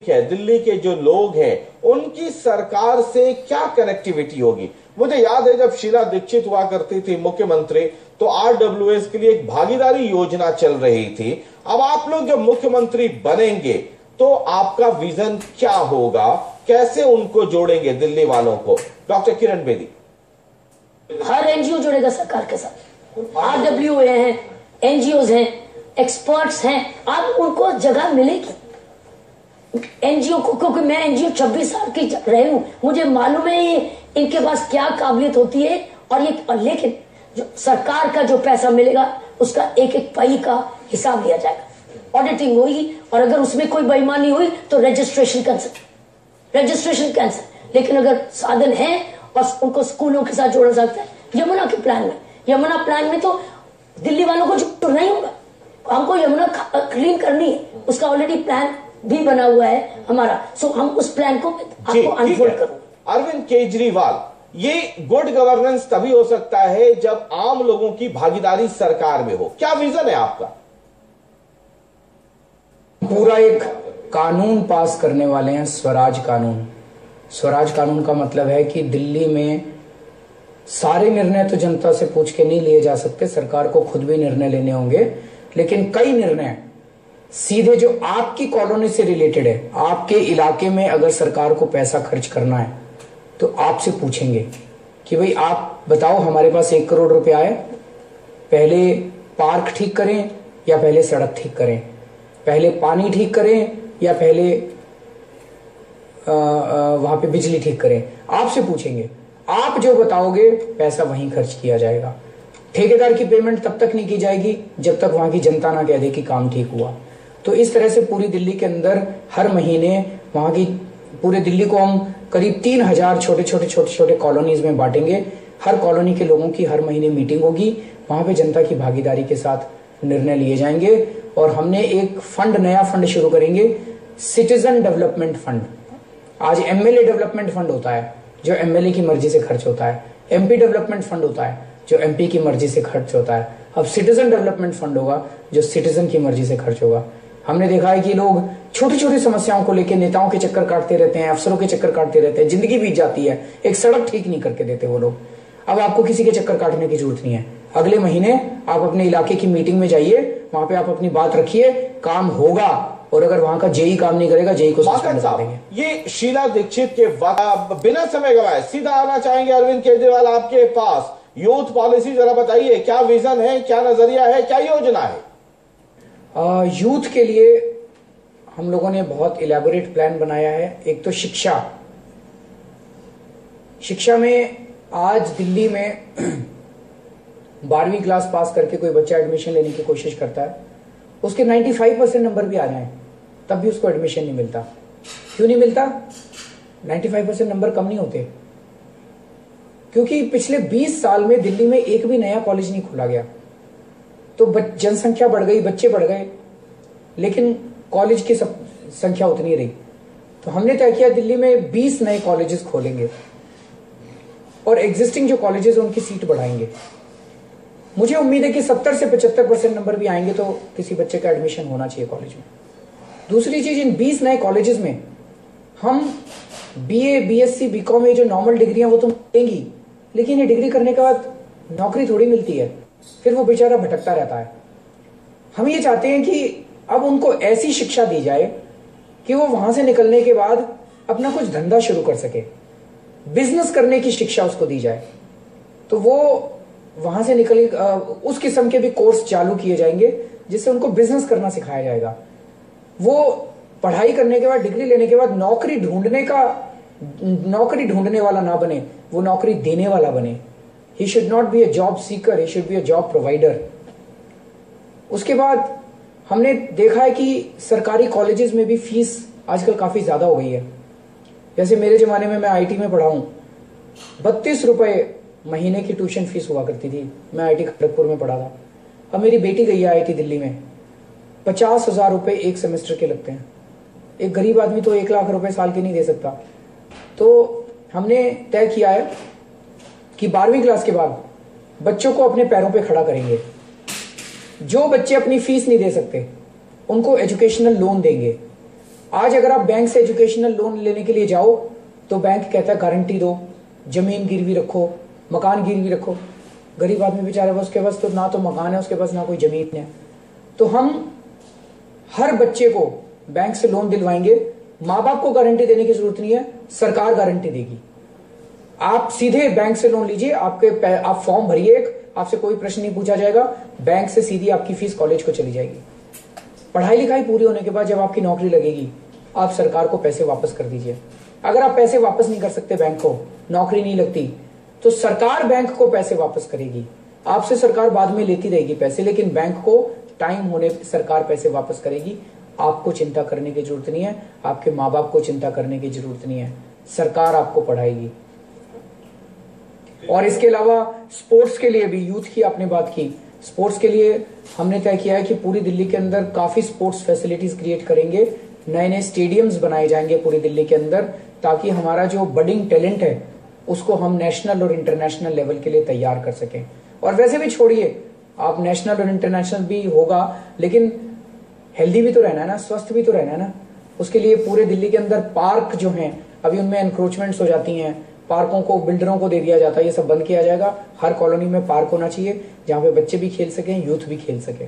है, दिल्ली के जो लोग हैं उनकी सरकार से क्या कनेक्टिविटी होगी। मुझे याद है जब शीला दीक्षित हुआ करती थी मुख्यमंत्री, तो आरडब्ल्यूएस के लिए एक भागीदारी योजना चल रही थी। अब आप लोग जब मुख्यमंत्री बनेंगे तो आपका विजन क्या होगा, कैसे उनको जोड़ेंगे दिल्ली वालों को? डॉक्टर किरण बेदी। हर एनजीओ जुड़ेगा सरकार के साथ, आरडब्ल्यूए हैं, एनजीओ हैं, एक्सपर्ट्स हैं, आप उनको जगह मिलेगी एनजीओ को, क्योंकि मैं एनजीओ 26 साल की रही हूं, मुझे मालूम है ये इनके पास क्या काबिलियत होती है। और लेकिन जो सरकार का जो पैसा मिलेगा उसका एक एक पैसे का हिसाब लिया जाएगा, ऑडिटिंग होगी, और अगर उसमें कोई बेईमानी हुई तो रजिस्ट्रेशन कैंसिल। लेकिन अगर साधन है और उनको स्कूलों के साथ जोड़ा सकता है, यमुना प्लान में तो दिल्ली वालों को जुड़ना ही होगा। हमको यमुना क्लीन करनी है, उसका ऑलरेडी प्लान भी बना हुआ है हमारा। सो हम उस प्लान को आपको अनफोल्ड करूंगा। अरविंद केजरीवाल, ये गुड गवर्नेंस तभी हो सकता है जब आम लोगों की भागीदारी सरकार में हो। क्या विजन है आपका? पूरा एक कानून पास करने वाले हैं, स्वराज कानून। स्वराज कानून का मतलब है कि दिल्ली में सारे निर्णय तो जनता से पूछ के नहीं लिए जा सकते, सरकार को खुद भी निर्णय लेने होंगे, लेकिन कई निर्णय सीधे जो आपकी कॉलोनी से रिलेटेड है, आपके इलाके में अगर सरकार को पैसा खर्च करना है तो आपसे पूछेंगे कि भाई आप बताओ, हमारे पास 1 करोड़ रुपया है, पहले पार्क ठीक करें या पहले सड़क ठीक करें, पहले पानी ठीक करें या पहले वहां पे बिजली ठीक करें। आपसे पूछेंगे, आप जो बताओगे पैसा वहीं खर्च किया जाएगा। ठेकेदार की पेमेंट तब तक नहीं की जाएगी जब तक वहां की जनता ना कह दे कि काम ठीक हुआ। तो इस तरह से पूरी दिल्ली के अंदर हर महीने वहां की पूरे दिल्ली को हम करीब 3000 छोटे छोटे कॉलोनीज में बांटेंगे। हर कॉलोनी के लोगों की हर महीने मीटिंग होगी, वहां पे जनता की भागीदारी के साथ निर्णय लिए जाएंगे। और हमने एक नया फंड शुरू करेंगे, सिटीजन डेवलपमेंट फंड। आज एमएलए डेवलपमेंट फंड होता है जो एमएलए की मर्जी से खर्च होता है, एमपी डेवलपमेंट फंड होता है जो एमपी की मर्जी से खर्च होता है। अब सिटीजन डेवलपमेंट फंड होगा जो सिटीजन की मर्जी से खर्च होगा। हमने देखा है कि लोग छोटी छोटी समस्याओं को लेकर नेताओं के चक्कर काटते रहते हैं, अफसरों के चक्कर काटते रहते हैं, जिंदगी बीत जाती है, एक सड़क ठीक नहीं करके देते वो लोग। अब आपको किसी के चक्कर काटने की जरूरत नहीं है। अगले महीने आप अपने इलाके की मीटिंग में जाइए, वहां पे आप अपनी बात रखिए, काम होगा। और अगर वहां का जेई काम नहीं करेगा, जेई को सस्पेंड कर देंगे। ये शीला दीक्षित के बिना समय गवाए सीधा आना चाहेंगे अरविंद केजरीवाल आपके पास। यूथ पॉलिसी जरा बताइए, क्या विजन है, क्या नजरिया है, क्या योजना है? यूथ के लिए हम लोगों ने बहुत इलेबोरेट प्लान बनाया है। एक तो शिक्षा में आज दिल्ली में 12वीं क्लास पास करके कोई बच्चा एडमिशन लेने की कोशिश करता है, उसके 95% नंबर भी आ जाएं तब भी उसको एडमिशन नहीं मिलता। क्यों नहीं मिलता? 95% नंबर कम नहीं होते, क्योंकि पिछले 20 साल में दिल्ली में एक भी नया कॉलेज नहीं खोला गया। तो जनसंख्या बढ़ गई, बच्चे बढ़ गए, लेकिन कॉलेज की संख्या उतनी रही। तो हमने तय किया दिल्ली में 20 नए कॉलेजेस खोलेंगे और एग्जिस्टिंग जो कॉलेजेस उनकी सीट बढ़ाएंगे। मुझे उम्मीद है कि 70 से 75% नंबर भी आएंगे तो किसी बच्चे का एडमिशन होना चाहिए कॉलेज में। दूसरी चीज, इन 20 नए कॉलेजेस में हम बीए, बीएससी, बीकॉम, ये जो नॉर्मल डिग्रियां वो तो मिलेंगी, लेकिन ये डिग्री करने के बाद नौकरी थोड़ी मिलती है, फिर वो बेचारा भटकता रहता है। हम ये चाहते हैं कि अब उनको ऐसी शिक्षा दी जाए कि वो वहां से निकलने के बाद अपना कुछ धंधा शुरू कर सके, बिजनेस करने की शिक्षा उसको दी जाए। तो वो वहां से निकल उस किस्म के भी कोर्स चालू किए जाएंगे जिससे उनको बिजनेस करना सिखाया जाएगा। वो पढ़ाई करने के बाद, डिग्री लेने के बाद नौकरी ढूंढने वाला ना बने, वो नौकरी देने वाला बने। He should not be a job seeker, he should be a job provider। उसके बाद हमने देखा है कि सरकारी कॉलेजेस में भी फीस आजकल काफी ज्यादा हो गई है। जैसे मेरे जमाने में, मैं आईटी में पढ़ा हूं, 32 रुपए महीने की ट्यूशन फीस हुआ करती थी। मैं आईटी खड़गपुर में पढ़ा था। अब मेरी बेटी गई है आईटी दिल्ली में, 50,000 रुपए एक सेमेस्टर के लगते हैं। एक गरीब आदमी तो 1 लाख रुपए साल के नहीं दे सकता। तो हमने तय किया है कि 12वीं क्लास के बाद बच्चों को अपने पैरों पे खड़ा करेंगे। जो बच्चे अपनी फीस नहीं दे सकते उनको एजुकेशनल लोन देंगे। आज अगर आप बैंक से एजुकेशनल लोन लेने के लिए जाओ तो बैंक कहता है गारंटी दो, जमीन गिरवी रखो, मकान गिरवी रखो। गरीब आदमी बेचारे उसके पास तो ना तो मकान है उसके पास, ना कोई जमीन है। तो हम हर बच्चे को बैंक से लोन दिलवाएंगे, माँ बाप को गारंटी देने की जरूरत नहीं है, सरकार गारंटी देगी। आप सीधे बैंक से लोन लीजिए, आप फॉर्म भरिए, आपसे कोई प्रश्न नहीं पूछा जाएगा, बैंक से सीधी आपकी फीस कॉलेज को चली जाएगी। पढ़ाई लिखाई पूरी होने के बाद जब आपकी नौकरी लगेगी, आप सरकार को पैसे वापस कर दीजिए। अगर आप पैसे वापस नहीं कर सकते बैंक को, नौकरी नहीं लगती, तो सरकार बैंक को पैसे वापस करेगी। आपसे सरकार बाद में लेती रहेगी पैसे, लेकिन बैंक को टाइम होने पर सरकार पैसे वापस करेगी। आपको चिंता करने की जरूरत नहीं है, आपके माँ बाप को चिंता करने की जरूरत नहीं है, सरकार आपको पढ़ाएगी। और इसके अलावा स्पोर्ट्स के लिए भी, यूथ की आपने बात की, स्पोर्ट्स के लिए हमने तय किया है कि पूरी दिल्ली के अंदर काफी स्पोर्ट्स फैसिलिटीज क्रिएट करेंगे, नए नए स्टेडियम्स बनाए जाएंगे पूरी दिल्ली के अंदर, ताकि हमारा जो बडिंग टैलेंट है उसको हम नेशनल और इंटरनेशनल लेवल के लिए तैयार कर सकें। और वैसे भी छोड़िए, आप नेशनल और इंटरनेशनल भी होगा, लेकिन हेल्दी भी तो रहना है ना, स्वस्थ भी तो रहना है ना। उसके लिए पूरे दिल्ली के अंदर पार्क जो हैं, अभी उनमें एनक्रोचमेंट्स हो जाती हैं, पार्कों को बिल्डरों को दे दिया जाता है, ये सब बंद किया जाएगा। हर कॉलोनी में पार्क होना चाहिए जहां पे बच्चे भी खेल सकें, यूथ भी खेल सके।